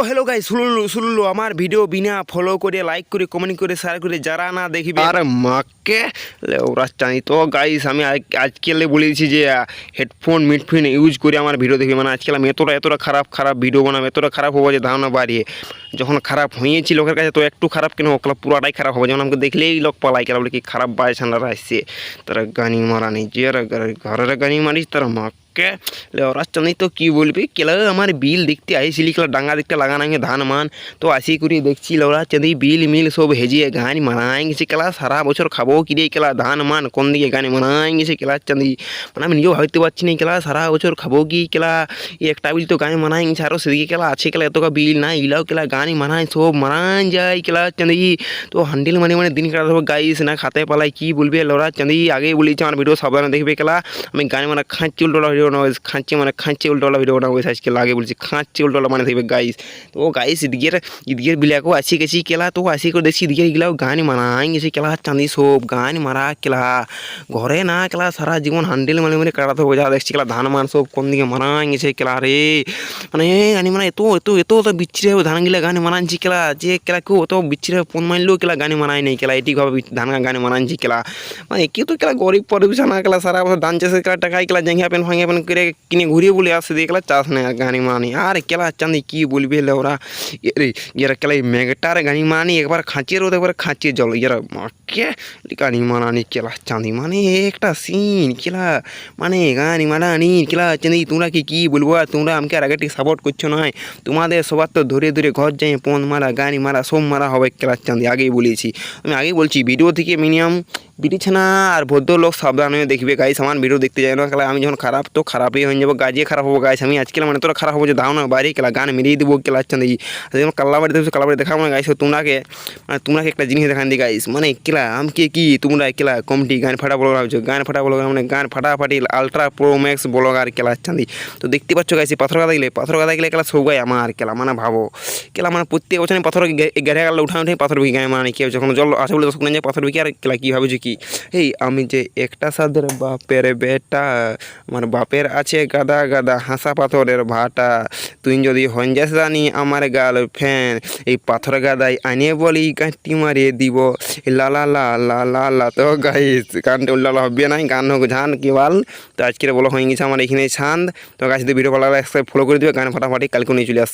Hello guys सुलुलु আমার video বিনা follow করে like করে কমেন্ট করে শেয়ার করে যারা না দেখবে আর মাকে ওরা চাই তো গাইস আমি আজকাল বলেছি যে হেডফোন মিডফোন ইউজ করে আমার ভিডিও দেখবে মানে আজকাল আমি এতটা খারাপ ভিডিও বানাবো এতটা খারাপ হবো যে ধারণা বাড়িয়ে যখন খারাপ হয়েছি লোকের কাছে তো একটু খারাপ কেন ওগুলো পুরাটাই খারাপ হবে যেমন আমাকে দেখলেই লোক পালাই গেল বলে কি খারাপ বায়সানরা আসছে তারা গানি মারা নেই যে ঘরের গানি মারিস তারা মাকে ওরা চাই তো কী বলবি কেলা আমার বিল দেখতে আইসিলি কেলা ডাঙ্গা দেখতে লাগানো ধান মান তো আসি করি দেখছি ওরা চাঁদি বিল মিল সব হেজিয়ে গান মানাই গেছে কেলা সারা বছর খাবো কিরে কেলা ধান মান কোন দিকে গান মানাই গেছে কেলা চাঁদি মানে আমি নিজেও ভাবতে পারছি না কেলা সারা বছর খাবো কি কেলা একটা বিল তো গান মানাই গেছে আরও সেদিকে কেলা আছে কেলা এত বিল না ইলাও কেলা গান মানায় সব মানাই যায় কেলা চাঁদি তো হ্যান্ডেল মানে দিন কাটা দেবো গাইস না খাতে পালাই কি বলবে লোরা চাঁদি আগে বলেছি আমার ভিডিও সাবধানে দেখবে কেলা আমি গান মানে খাঁচি উল্টোলা ভিডিও না খাঁচি উল্টোলা ভিডিও না বসে আজকে লাগে বলছি খাঁচি উল্টোলা মানে দেখবে গাইস তো গাইস ইদিকের বিলাকও আসি গেছি কেলা তো আসি করে দেখছি ইদিকের গিলাও গান মানাই গেছে কেলা চাঁদি সব গান মারা কেলা ঘরে না কেলা সারা জীবন হ্যান্ডেল মানে কাটাতে হবে যা দেখছি কেলা ধান মান সব কোন দিকে মানাই গেছে কেলা রে মানে গানি মানে এত তো বিচ্ছিরি হবে ধান গিলা গান মানাচ্ছি কেলা যে কেলা কেউ অত বিচ্ছিরি ফোন মারলেও কেলা গান মানাই নেই কেলা এটিভাবে ধান গান মানাচ্ছি কেলা মানে কেউ তো কেলা গরিব পরিবেশন না কেলা সারা বছর ধান চাষের কেলা টাকায় কেলা জাঙ্গিয়া প্যান ফাঙ্গিয়া প্যান করে কিনে ঘুরিয়ে বলে আসছে দিয়ে কেলা চাষ নেই গানি মানি আর কেলা চাঁদি কী বলবি ওরা এরা কেলা মেঘটার গানি মানি একবার খাঁচিয়ে রোদ একবার খাঁচিয়ে জল এরা মাকে গানি মানানি কেলা চাঁদি মানে একটা সিন কেলা মানে গানি মানানি কেলা চাঁদি তোমরা কি বলবো আর তোমরা আমাকে আর আগে ঠিক সাপোর্ট করছো না তোমাদের সবার তো ধরে ঘর যাই পন মারা গানি মারা সব মারা হবে কেলা চাঁদি আগেই বলেছি আমি আগেই বলছি ভিডিও থেকে মিনিমাম বিটিছে না আর ভদ্রলোক সাবধান হয়ে দেখবে গাইস আমার ভিডিও দেখতে যাই না কেলা আমি যখন খারাপ তো খারাপই হয়ে যাবো গাজিয়ে খারাপ হবো গাইস আমি আজকে মানে তোরা খারাপ হবো যে দাও না বাইরে কেলা গান মেরিয়ে দেবো কেলা চাঁদি যেমন কাল্লাবাড়ি দেখছো কাল্লাবাড়ি দেখাবো না গাইস তোমরাকে একটা জিনিস দেখান দিই গাইস মানে কেলা আমাকে কি তোমরা কেলা কমটি গান ফাটা ব্লগার ভাবছো গান ফাটা ব্লগার মানে গান ফাটাফাটি আলট্রা প্রো ম্যাক্স ব্লগার কেলা চাঁদি তো দেখতে পাচ্ছ গাইছি পাথর গাদা গেলে কেলা সব গায়ে আমার কেলা মানে ভাবো কেলা মানে প্রত্যেক বছর আমি পাথর গেড়ে গেলে উঠে পাথর বিকে গায়ে মানে কেউ যখন জল আসে বলে শুকনো যায় পাথর বিকে আর কেলা কী ভাবছো কি এই আমি যে একটা সাদের বাপের বেটা আমার বাপের আছে গাদা হাসা পাথরের ভাটা তুই যদি হন যাস জানি আমার গাল ফ্যান এই পাথর গাদাই আনিয়ে বলি গাঁটি মারিয়ে দিব লা তো গাইস গানটা উল্লাল হবে না গান হোক ঝান কি বল তো আজকের বলো হয়ে গেছে আমার এখানে ছান্দ তো গাছ ভিডিও ভালো লাগলে ফলো করে দিবে গান ফাটাফাটি কালকে নিয়ে চলে আসছে।